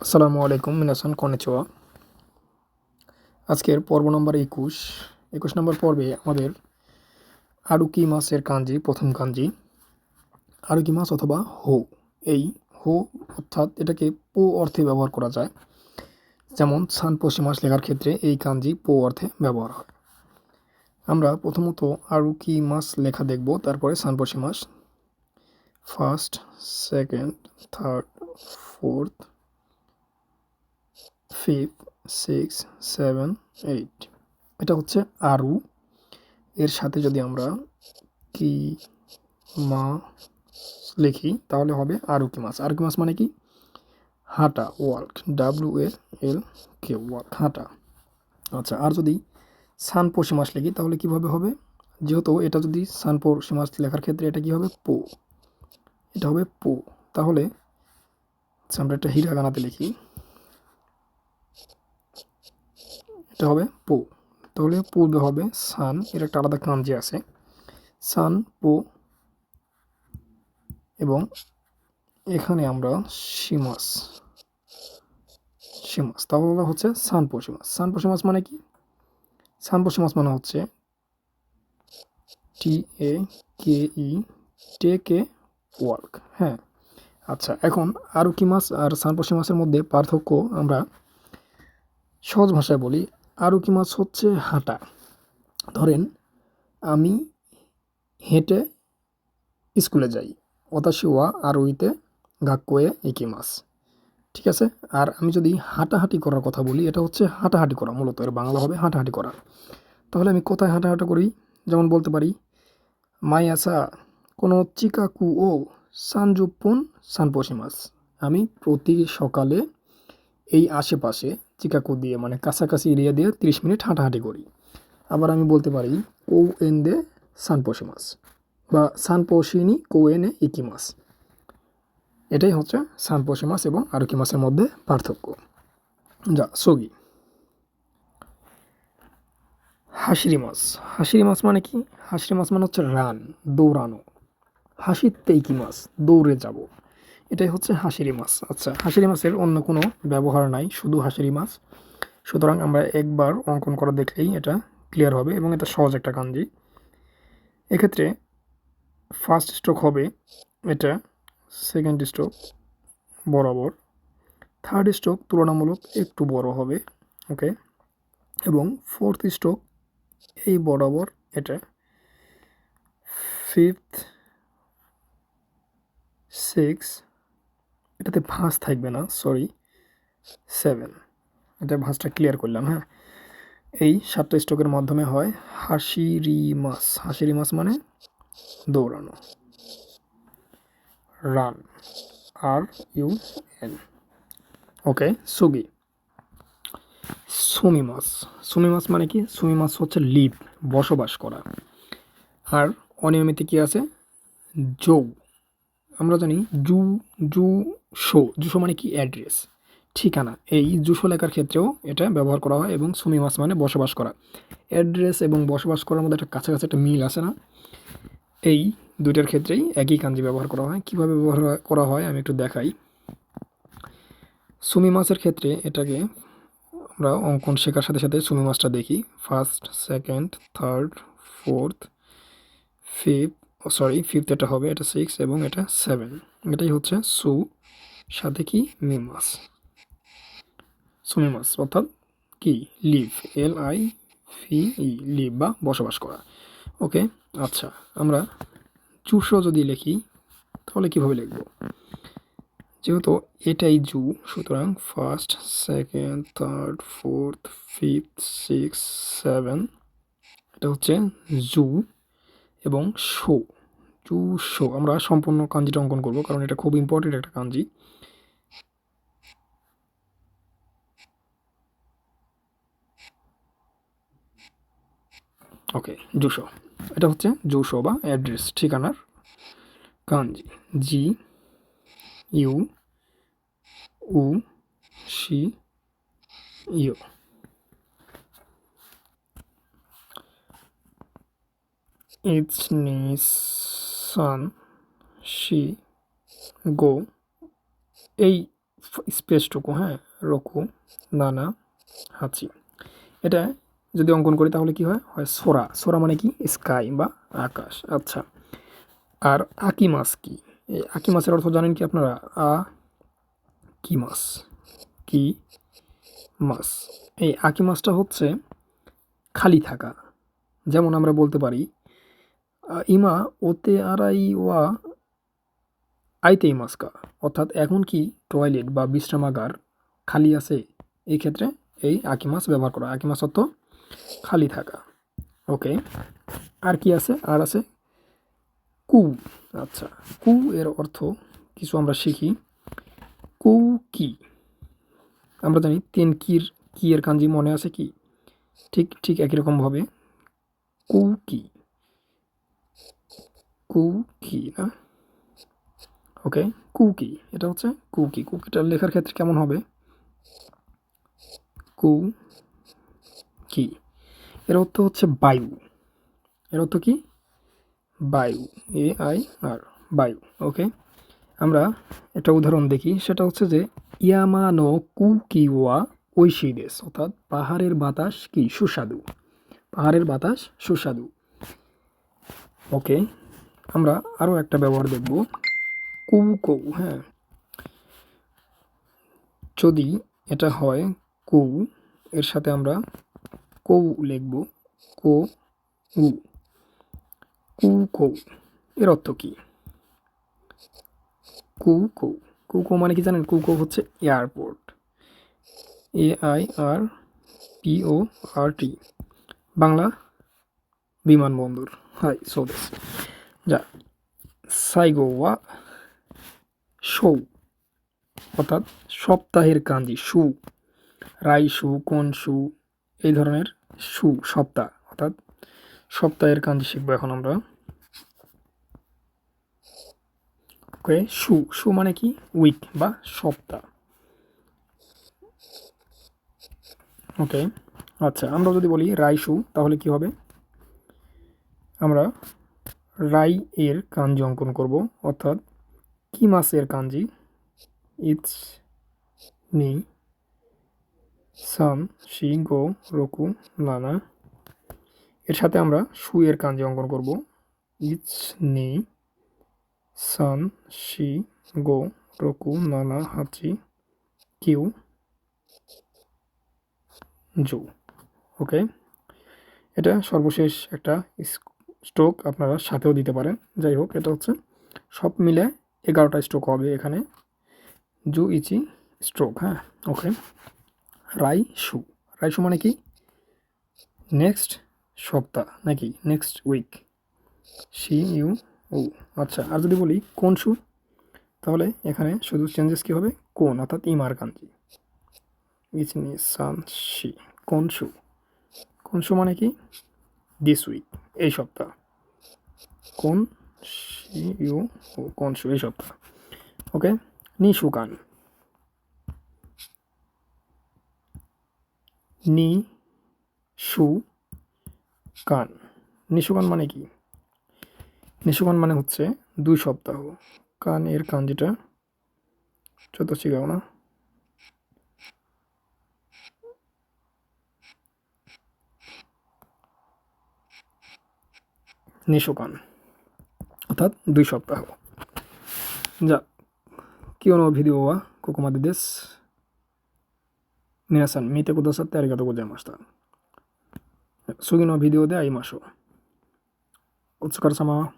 আসসালামু আলাইকুম মিনাসান কনেচিওয়া। আজকের পর্ব নম্বর 21 নম্বর পর্বে আমাদের আরুকি মাসের কাঞ্জি প্রথম কাঞ্জি আরুকি মাস অথবা হো। এই হো অর্থাৎ এটাকে পো অর্থে ব্যবহার করা যায়, যেমন সানপোশি মাস লেখার ক্ষেত্রে এই কাঞ্জি পো অর্থে ব্যবহার হয়। আমরা প্রথমত আরুকি মাস লেখা দেখব, তারপরে সানপোশি মাস। First, second, third, fourth, fifth, six, seven, eight. এটা হচ্ছে আরু। এর সাথে যদি আমরা কি মা লিখি তাহলে হবে আরুকি মাস। আরুকি মাস মানে কি? হাঁটা, ওয়ার্ক, WALK, ওয়ার্ক, হাঁটা। আচ্ছা, আর যদি সানপোশি মাস লিখি তাহলে কিভাবে হবে? যেহেতু এটা যদি সানপোশি মাস লেখার ক্ষেত্রে এটা কি হবে? পো। এটা হবে পো। তাহলে আমরা একটা হিরাগানাতে লিখি, এটা হবে পো। তাহলে পূর্বে হবে সান, এর একটা আলাদা কাঞ্জি আছে, সান পো। এবং এখানে আমরা শিমাস শিমাস তাহলে হচ্ছে সানপোশি মাস। সানপোশি মাস মানে কি? সানপোশি মাস মানে হচ্ছে TAKE, টেকে, ওয়ার্ক। হ্যাঁ, আচ্ছা, এখন আরুকি মাস আর সানপোশি মাসের মধ্যে পার্থক্য আমরা সহজ ভাষায় বলি। আরুকি মাস হচ্ছে হাঁটা। ধরেন আমি হেঁটে স্কুলে যাই, ওতাশি ওয়া আরুইতে গাক্কোয়ে ইকিমাস। ঠিক আছে। আর আমি যদি হাঁটাহাঁটি করার কথা বলি, এটা হচ্ছে হাঁটাহাঁটি করা, মূলত এর বাংলা হবে হাঁটাহাঁটি করা। তাহলে আমি কোথায় হাঁটাহাঁটা করি? যেমন বলতে পারি মাই আসা কোনো চিকাকু ও সানজুপুন সানপোশিমাস। আমি প্রতি সকালে এই আশেপাশে চিকাকু দিয়ে মানে কাছাকাছি এরিয়া দিয়ে 30 মিনিট হাঁটাহাঁটি করি। আবার আমি বলতে পারি কৌএন দে সানপোশিমাস বা সানপোশিনি কৌএনে ইকিমাস। এটাই হচ্ছে সানপোশি মাস এবং আরুকি মাসের মধ্যে পার্থক্য। যা সগি। হাসিরি মাস। হাসিরি মাস মানে কি? হাসিরি মাস মানে হচ্ছে রান, দৌড়ানো। হাসিতেই কি মাস, দৌড়ে যাব, এটাই হচ্ছে হাসিরি মাস। আচ্ছা, হাসিরি মাসের অন্য কোনো ব্যবহার নাই, শুধু হাসিরি মাস। সুতরাং আমরা একবার অঙ্কন করা দেখলেই এটা ক্লিয়ার হবে এবং এটা সহজ একটা কাঞ্জি। এক্ষেত্রে ফার্স্ট স্ট্রোক হবে এটা, সেকেন্ড স্ট্রোক বরাবর, থার্ড স্ট্রোক তুলনামূলক একটু বড় হবে, ওকে, এবং ফোর্থ স্ট্রোক এই বরাবর এটা, ফিফথ, সিক্স, এটাতে ভাঁজ থাকবে না, সরি, সেভেন, এটা ভাঁজটা ক্লিয়ার করলাম। হ্যাঁ, এই 7টা স্ট্রোকের মাধ্যমে হয় হাসিরি মাস। হাসিরি মাস মানে দৌড়ানো, রান, RUN। ওকে, সুগি। সুমি মাস। সুমি মাস মানে কি? সুমি মাস হচ্ছে লিভ, বসবাস করা। আর অনিয়মিত কি আছে? জৌ। আমরা জানি জু, জুশো মানে কি? অ্যাড্রেস, ঠিকানা। এই জুশো লেখার ক্ষেত্রেও এটা ব্যবহার করা হয় এবং সুমি মাস মানে বসবাস করা। অ্যাড্রেস এবং বসবাস করার মধ্যে একটা কাছাকাছি একটা মিল আছে না? এই দুইটার ক্ষেত্রেই একই কাঞ্জি ব্যবহার করা হয়। কীভাবে ব্যবহার করা হয় আমি একটু দেখাই। সুমি মাসের ক্ষেত্রে এটাকে আমরা অঙ্কন শেখার সাথে সাথে সুমি মাসটা দেখি। First, second, third, fourth, fifth এটা হবে, এটা 6 এবং এটা 7। এটাই হচ্ছে সু, সাথে কি? মিমাস। সুমি মাস অর্থাৎ কি? লিভ, LIVE, লিভ বা বসবাস করা। ওকে, আচ্ছা, আমরা জুশো যদি লিখি তাহলে কীভাবে লিখব? যেহেতু এটাই জু, সুতরাং first, second, third, fourth, fifth, six, 7, এটা হচ্ছে জু এবং শো। জু শো। আমরা সম্পূর্ণ কাঞ্জিটা অঙ্কন করব কারণ এটা খুব ইম্পর্টেন্ট একটা কাঞ্জি। ওকে, জুশো। এটা হচ্ছে জুশো বা অ্যাড্রেস, ঠিকানার কাঞ্জি। GUUSHIO। ইটস নিসান শি গো। এই স্পেসটুকু, হ্যাঁ, রকু নানা হাচি। এটা যদি অঙ্কন করি তাহলে কি হয়, সোরা। সোরা মানে কি, স্কাই বা আকাশ। আচ্ছা, আর আকি মাছ কি? এই আকি মাছের অর্থ জানেন কি আপনারা? কি মাছ, কি মাছ। এই আকি মাছটা হচ্ছে খালি থাকা। যেমন আমরা বলতে পারি ইমা ওতে আরাই ওয়া আইতেই মাস্কা, অর্থাৎ এখন কি টয়লেট বা বিশ্রামাগার খালি আছে। এই ক্ষেত্রে এই আকি মাছ ব্যবহার করা। আকি মাছ অর্থ খালি থাকা। ওকে, আর কি আছে? আর আছে কু। আচ্ছা, কু এর অর্থ কিছু আমরা শিখি। কু কি? আমরা জানি তেনকির কি এর কাঞ্জি মনে আছে কি? ঠিক ঠিক একই রকমভাবে কু কি, কু কি না? ওকে, কুকি, এটা হচ্ছে কুকি। কুকিটা লেখার ক্ষেত্রে কেমন হবে? কু কি। এর অর্থ হচ্ছে বায়ু। এর অর্থ কি? বায়ু, AIR, বায়ু। ওকে, আমরা একটা উদাহরণ দেখি। সেটা হচ্ছে যে ইয়ামানো কুকি ওয়া ঐশী দেশ, অর্থাৎ পাহাড়ের বাতাস কি সুস্বাদু। পাহাড়ের বাতাস সুস্বাদু। ওকে, আমরা আরও একটা ব্যবহার দেখব, কৌ কৌ। হ্যাঁ, যদি এটা হয় কৌ, এর সাথে আমরা কৌ লিখব, কৌ উ, কু কৌ। এর অর্থ কি? কু কৌ। কু কৌ মানে কি জানেন? কু কৌ হচ্ছে এয়ারপোর্ট, AIRPORT, বাংলা বিমানবন্দর। হাই সোদেশ। যা সাইগো ওয়া শৌ, অর্থাৎ সপ্তাহের কাঞ্জি সু। রাই সু, কোন সু, এই ধরনের সু, সপ্তাহ, অর্থাৎ সপ্তাহের কাঞ্জি শিখবো এখন আমরা। ওকে, সু। সু মানে কি? উইক বা সপ্তাহ। ওকে, আচ্ছা, আমরা যদি বলি রাই সু তাহলে কি হবে? আমরা রাই এর কাঞ্জি অঙ্কন করব, অর্থাৎ কি মাসের কাঞ্জি? ইটস নি সান শি গো রকু নানা। এর সাথে আমরা সু এর কাঞ্জি অঙ্কন করব, ইটস নি সান শি গো রকু নানা হাচি কিউ জো। ওকে, এটা সর্বশেষ একটা স্ট্রোক আপনারা সাথেও দিতে পারেন। যাই হোক, এটা হচ্ছে সব মিলে 11টা স্ট্রোক হবে এখানে। জু ইচি স্ট্রোক। হ্যাঁ, ওকে, রাই শু। রাই শু মানে কি? নেক্সট সপ্তাহ নাকি নেক্সট উইক। শি ইউ ও। আচ্ছা, আর যদি বলি কোন শু, তাহলে এখানে শুধু চেঞ্জেস কী হবে? কোন, অর্থাৎ ইমার কাঞ্জি। ইচ নি সান শি, কোন শু। কোন শু মানে কি? দিস উইক, এই সপ্তাহ। কোন শি ইউ ও, কোন শু, এই সপ্তাহ। ওকে, নি শুকান। নি শু কান। নিশুকান মানে কি? নিশুকান মানে হচ্ছে 2 সপ্তাহ। কান এর কাঞ্জিটা যত শিখাও না, নিশুকান, অর্থাৎ 2 সপ্তাহ। যা কিয় নো ভিডিও ওয়া কোকোমাদি দেশ মিনাসান মিতে কুদাসাতে আরিগাতো গোজাইমাশিতা। সুগি নো ভিডিও দে আইমাশো।お疲れ様。